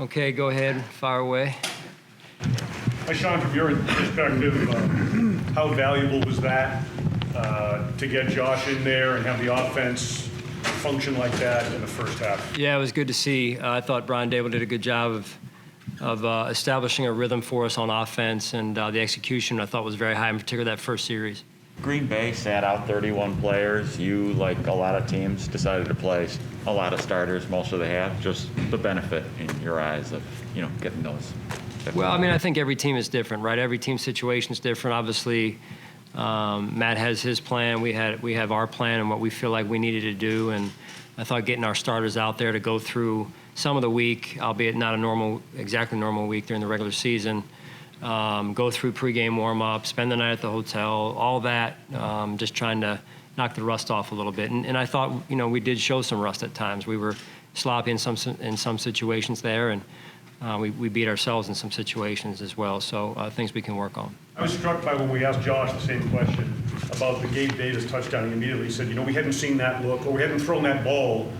Okay, go ahead, fire away. Hi, Sean, from your perspective, how valuable was that to get Josh in there and have the offense function like that in the first half? Yeah, it was good to see. I thought Brian Dable did a good job of establishing a rhythm for us on offense, and the execution I thought was very high, in particular that first series. Green Bay sat out 31 players. You, like a lot of teams, decided to play a lot of starters most of the half. Just the benefit in your eyes of, getting those. Well, I mean, I think every team is different, right? Every team situation is different. Obviously, Matt has his plan. We have our plan and what we feel like we needed to do. And I thought getting our starters out there to go through some of the week, albeit not exactly normal week during the regular season, go through pregame warm-up, spend the night at the hotel, all that, just trying to knock the rust off a little bit. And I thought, we did show some rust at times. We were sloppy in some situations there, and we beat ourselves in some situations as well. So things we can work on. I was struck by when we asked Josh the same question about the Gabe Davis touchdown. He immediately said, we hadn't seen that look, or we hadn't thrown that ball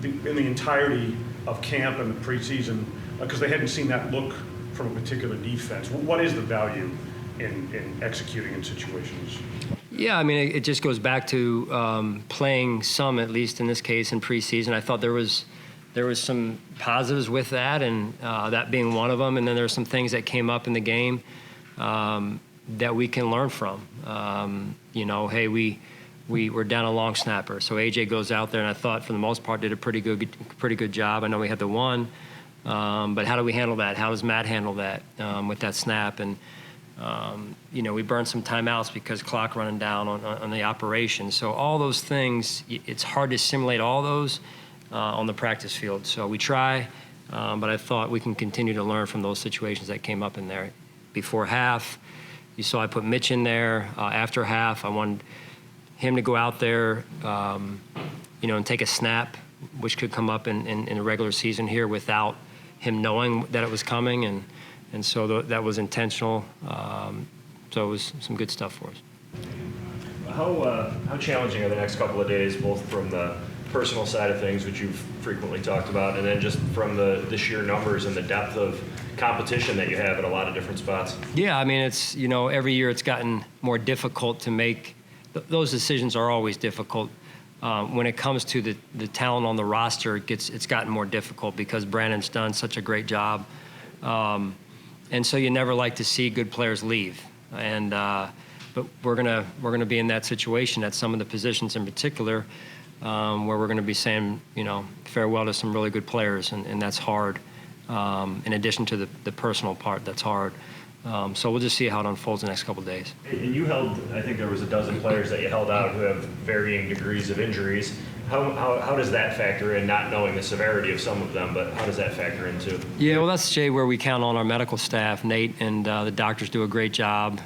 in the entirety of camp and the preseason because they hadn't seen that look from a particular defense. What is the value in executing in situations? Yeah, I mean, it just goes back to playing some, at least in this case, in preseason. I thought there was some positives with that, and that being one of them. And then there were some things that came up in the game that we can learn from. Hey, we were down a long snapper, so AJ goes out there, and I thought for the most part did a pretty good job. I know we had the one, but how do we handle that? How does Matt handle that with that snap? And we burned some timeouts because clock running down on the operation. So all those things, it's hard to simulate all those on the practice field. So we try, but I thought we can continue to learn from those situations that came up in there. Before half, you saw I put Mitch in there. After half, I wanted him to go out there, and take a snap, which could come up in a regular season here without him knowing that it was coming, and so that was intentional. So it was some good stuff for us. How challenging are the next couple of days, both from the personal side of things, which you've frequently talked about, and then just from the sheer numbers and the depth of competition that you have at a lot of different spots? Yeah, I mean, it's, every year it's gotten more difficult to make. Those decisions are always difficult. When it comes to the talent on the roster, it's gotten more difficult because Brandon's done such a great job. And so you never like to see good players leave. And but we're gonna be in that situation at some of the positions in particular, where we're gonna be saying, farewell to some really good players, and that's hard. In addition to the personal part, that's hard. So we'll just see how it unfolds the next couple of days. And you held, I think there was a dozen players that you held out who have varying degrees of injuries. How does that factor in, not knowing the severity of some of them, but how does that factor in too? Yeah, well, that's, Jay, where we count on our medical staff. Nate and the doctors do a great job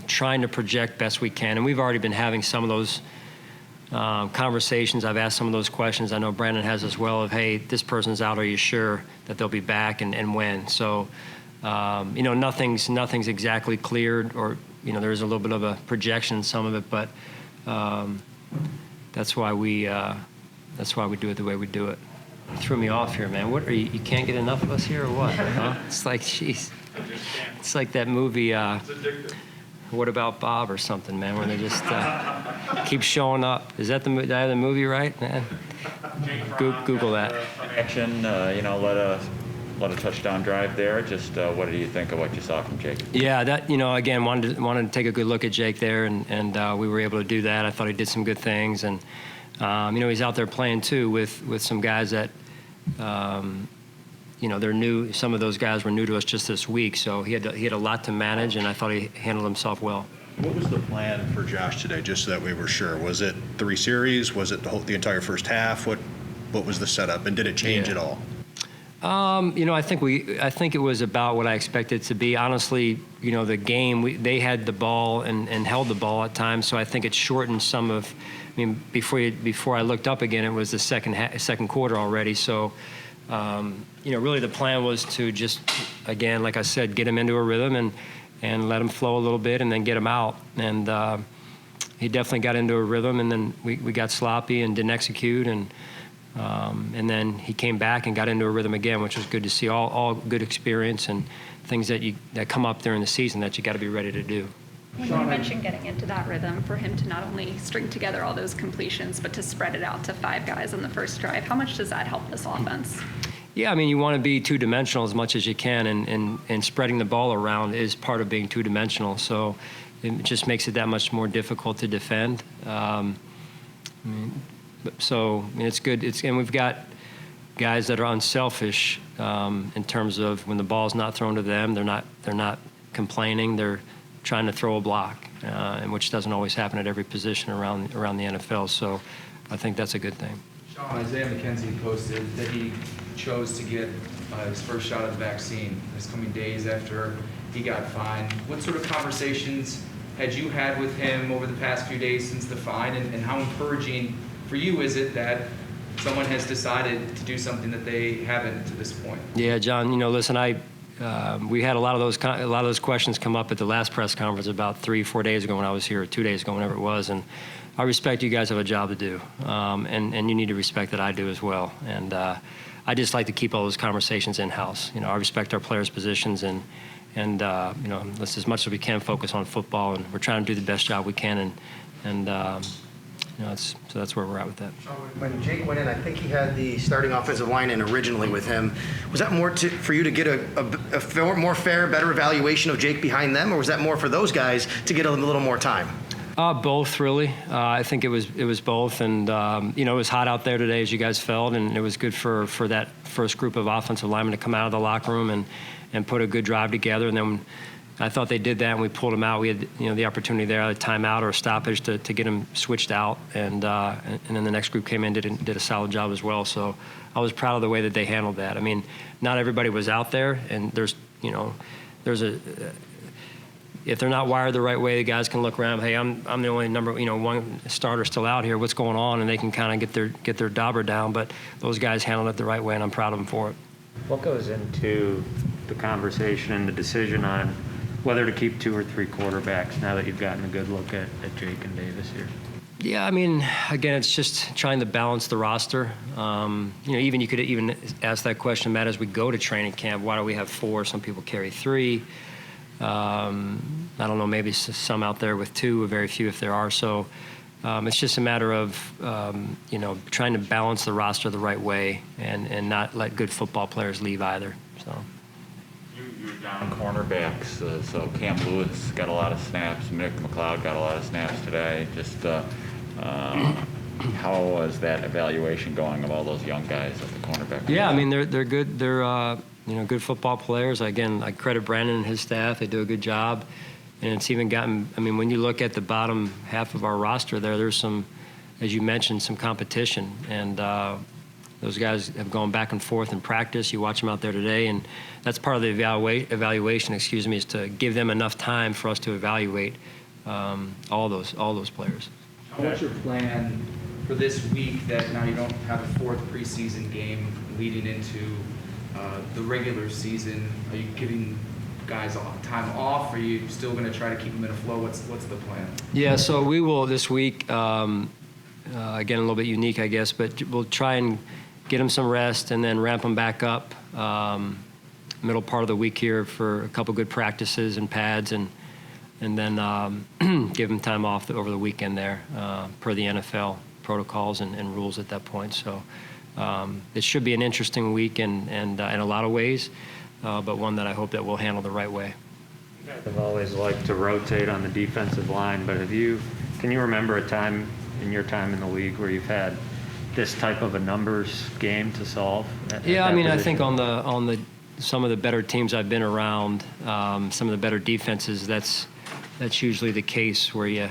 trying to project best we can. And we've already been having some of those conversations. I've asked some of those questions. I know Brandon has as well of, hey, this person's out. Are you sure that they'll be back and when? So, nothing's exactly cleared, or, there is a little bit of a projection in some of it, but that's why we do it the way we do it. You threw me off here, man. What are you can't get enough of us here, or what? Huh? It's like, jeez. It's like that movie, What About Bob or something, man, where they just keep showing up. Is that the movie, right? Man? Google that. Action, let a touchdown drive there. Just what do you think of what you saw from Jake? Yeah, that, again, wanted to take a good look at Jake there, and we were able to do that. I thought he did some good things, and he's out there playing too with some guys that they're new. Some of those guys were new to us just this week, so he had a lot to manage, and I thought he handled himself well. What was the plan for Josh today, just so that we were sure? Was it 3 series? Was it the entire first half? What was the setup, and did it change at all? I think it was about what I expected it to be. Honestly, the game, they had the ball and held the ball at times, so I think it shortened some of. I mean, before I looked up again, it was the second quarter already. So, really the plan was to just, again, like I said, get him into a rhythm and let him flow a little bit, and then get him out. And he definitely got into a rhythm, and then we got sloppy and didn't execute, and And then he came back and got into a rhythm again, which was good to see. All good experience and things that come up during the season that you got to be ready to do. When you mentioned getting into that rhythm, for him to not only string together all those completions, but to spread it out to 5 guys on the first drive, how much does that help this offense? Yeah, I mean, you want to be two-dimensional as much as you can, and spreading the ball around is part of being two-dimensional. So it just makes it that much more difficult to defend. It's good. And we've got guys that are unselfish in terms of when the ball's not thrown to them, they're not complaining. They're trying to throw a block, and which doesn't always happen at every position around the NFL. So I think that's a good thing. Sean, Isaiah McKenzie posted that he chose to get his first shot of the vaccine this coming days after he got fined. What sort of conversations had you had with him over the past few days since the fine, and how encouraging for you is it that someone has decided to do something that they haven't to this point? Yeah, John, listen, we had a lot of those questions come up at the last press conference about 3-4 days ago when I was here, or 2 days ago, whenever it was, and I respect you guys have a job to do, and you need to respect that I do as well. And I just like to keep all those conversations in-house. I respect our players' positions, and let's, as much as we can, focus on football, and we're trying to do the best job we can, so that's where we're at with that. When Jake went in, I think he had the starting offensive line in originally with him. Was that more for you to get a more fair, better evaluation of Jake behind them, or was that more for those guys to get a little more time? Both, really. I think it was both, and it was hot out there today, as you guys felt, and it was good for that first group of offensive linemen to come out of the locker room and put a good drive together. And then I thought they did that, and we pulled them out. We had the opportunity there, a timeout or a stoppage to get them switched out, and then the next group came in and did a solid job as well. So I was proud of the way that they handled that. I mean, not everybody was out there, and there's if they're not wired the right way, the guys can look around. Hey, I'm the only one starter still out here. What's going on? And they can kind of get their dauber down. But those guys handled it the right way, and I'm proud of them for it. What goes into the conversation and the decision on whether to keep 2 or 3 quarterbacks now that you've gotten a good look at Jake and Davis here? Yeah, I mean, again, it's just trying to balance the roster. You could even ask that question, Matt, as we go to training camp. Why do we have 4? Some people carry 3. I don't know, maybe some out there with 2, or very few if there are. So it's just a matter of, trying to balance the roster the right way and not let good football players leave either. So. You're down cornerbacks, so Cam Lewis got a lot of snaps. Mick McLeod got a lot of snaps today. Just how was that evaluation going of all those young guys at the cornerback? Yeah, I mean, they're good. They're good football players. Again, I credit Brandon and his staff. They do a good job. And it's even gotten, I mean, when you look at the bottom half of our roster there's some, as you mentioned, some competition. And those guys have gone back and forth in practice. You watch them out there today. And that's part of the evaluation, is to give them enough time for us to evaluate all those players. What's your plan for this week that now you don't have a 4th preseason game leading into the regular season? Are you giving guys time off? Or are you still going to try to keep them in a flow? What's the plan? Yeah, so we will this week, again, a little bit unique, I guess, but we'll try and get them some rest and then ramp them back up middle part of the week here for a couple good practices and pads, and then give them time off over the weekend there per the NFL protocols and rules at that point. So it should be an interesting week and in a lot of ways, but one that I hope that we'll handle the right way. I've always liked to rotate on the defensive line, but can you remember a time in your time in the league where you've had this type of a numbers game to solve? Yeah, I mean, I think on the some of the better teams I've been around, some of the better defenses, that's usually the case where you've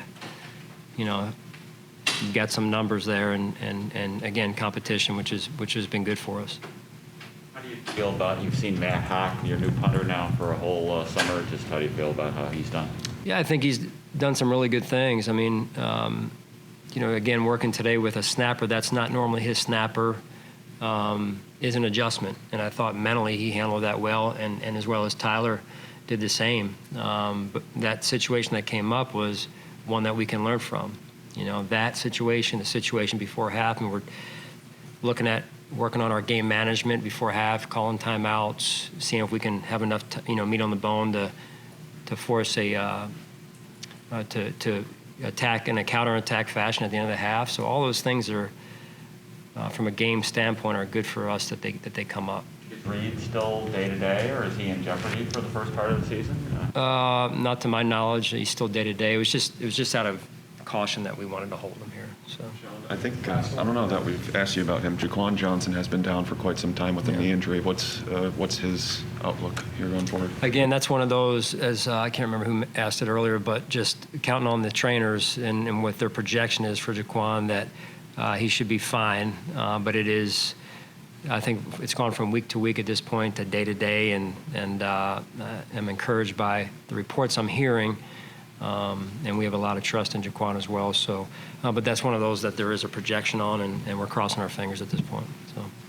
got some numbers there and again, competition, which has been good for us. How do you feel about, you've seen Matt Hawk, your new punter now for a whole summer, just how do you feel about how he's done? Yeah, I think he's done some really good things. I mean, again, working today with a snapper that's not normally his snapper is an adjustment. And I thought mentally he handled that well, and as well as Tyler did the same. But that situation that came up was one that we can learn from. That situation, the situation before it happened, working on our game management before half, calling timeouts, seeing if we can have enough meat on the bone to force to attack in a counterattack fashion at the end of the half. So all those things are, from a game standpoint, are good for us that they come up. Is Reed still day-to-day, or is he in jeopardy for the first part of the season? Not to my knowledge, he's still day-to-day. It was just out of caution that we wanted to hold him here. So. I think, I don't know that we've asked you about him. Jaquan Johnson has been down for quite some time with the knee injury. What's his outlook here going forward? Again, that's one of those, as I can't remember who asked it earlier, but just counting on the trainers and what their projection is for Jaquan, that he should be fine. But it is, I think it's gone from week to week at this point to day, and I'm encouraged by the reports I'm hearing. And we have a lot of trust in Jaquan as well. So, but that's one of those that there is a projection on, and we're crossing our fingers at this point. So.